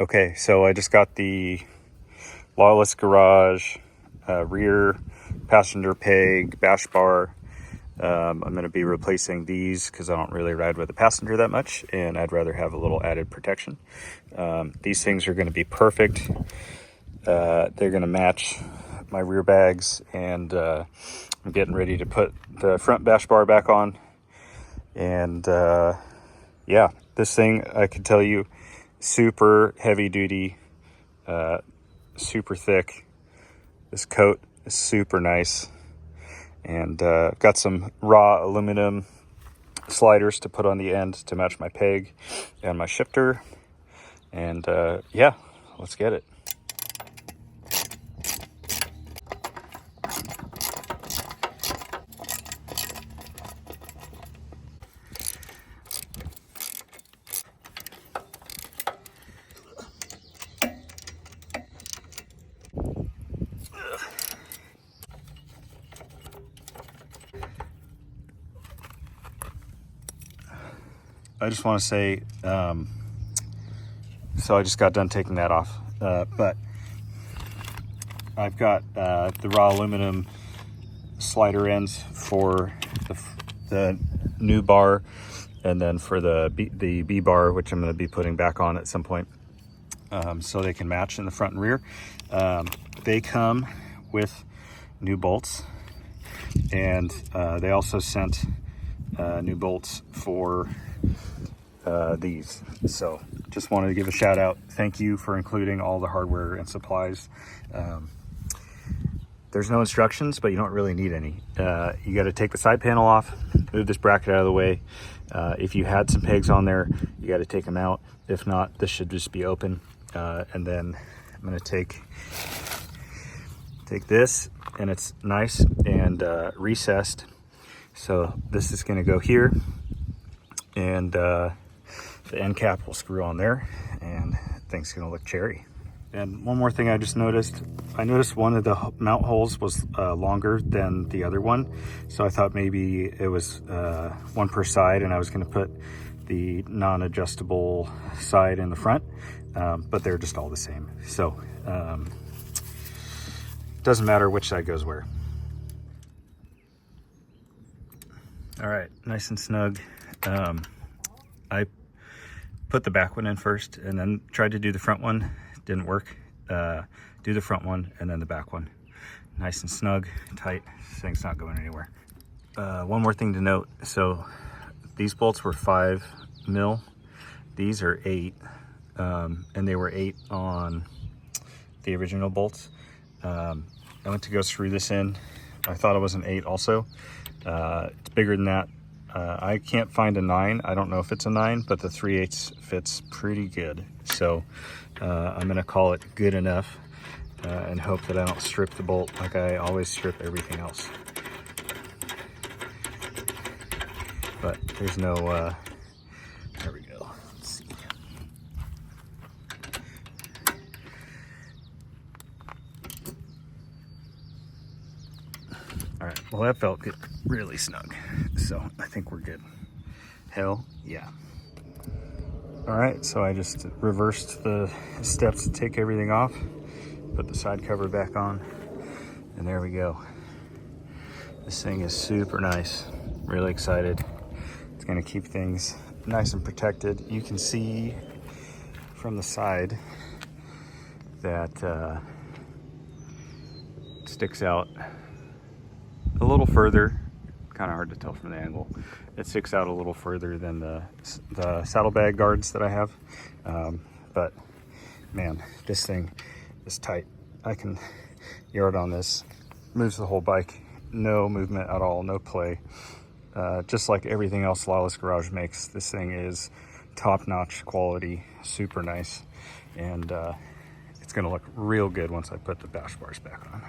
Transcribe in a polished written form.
Okay, so I just got the Lawless garage rear passenger peg bash bar. I'm going to be replacing these because I don't really ride with a passenger that much, and I'd rather have a little added protection. These things are going to be perfect. They're going to match my rear bags, and I'm getting ready to put the front bash bar back on. And yeah, this thing, I can tell you, super heavy duty, super thick. This coat is super nice, and got some raw aluminum sliders to put on the end to match my peg and my shifter. And yeah, let's get it. I just want to say, so I just got done taking that off, but I've got the raw aluminum slider ends for the new bar, and then for the B bar, which I'm going to be putting back on at some point, so they can match in the front and rear. They come with new bolts, and they also sent new bolts for these. So just wanted to give a shout out. Thank you for including all the hardware and supplies. There's no instructions, but you don't really need any. You got to take the side panel off, move this bracket out of the way. If you had some pegs on there, you got to take them out. If not, this should just be open. And then I'm going to take this, and it's nice and recessed. So this is going to go here, and the end cap will screw on there, and things going to look cherry. And one more thing I just noticed, one of the mount holes was longer than the other one. So I thought maybe it was one per side, and I was going to put the non-adjustable side in the front, but they're just all the same. So doesn't matter which side goes where. All right, nice and snug. I put the back one in first, and then tried to do the front one. Didn't work. Do the front one and then the back one. Nice and snug, tight. This thing's not going anywhere. One more thing to note. So these bolts were 5 mil. These are 8, and they were 8 on the original bolts. I went to go screw this in. I thought it was an 8 also. It's bigger than that. I can't find a 9. I don't know if it's a 9, but the 3/8 fits pretty good. So I'm gonna call it good enough, and hope that I don't strip the bolt like I always strip everything else. But there's no, there we go. Let's see. All right, well that felt good, really snug. So I think we're good. Hell yeah. All right, so I just reversed the steps to take everything off, put the side cover back on, and there we go. This thing is super nice. Really excited. It's gonna keep things nice and protected. You can see from the side that sticks out a little further. Kind of hard to tell from the angle. It sticks out a little further than the saddlebag guards that I have. But man, this thing is tight. I can yard on this. Moves the whole bike. No movement at all, no play. Just like everything else Lawless Garage makes, this thing is top-notch quality, super nice. And it's gonna look real good once I put the bash bars back on.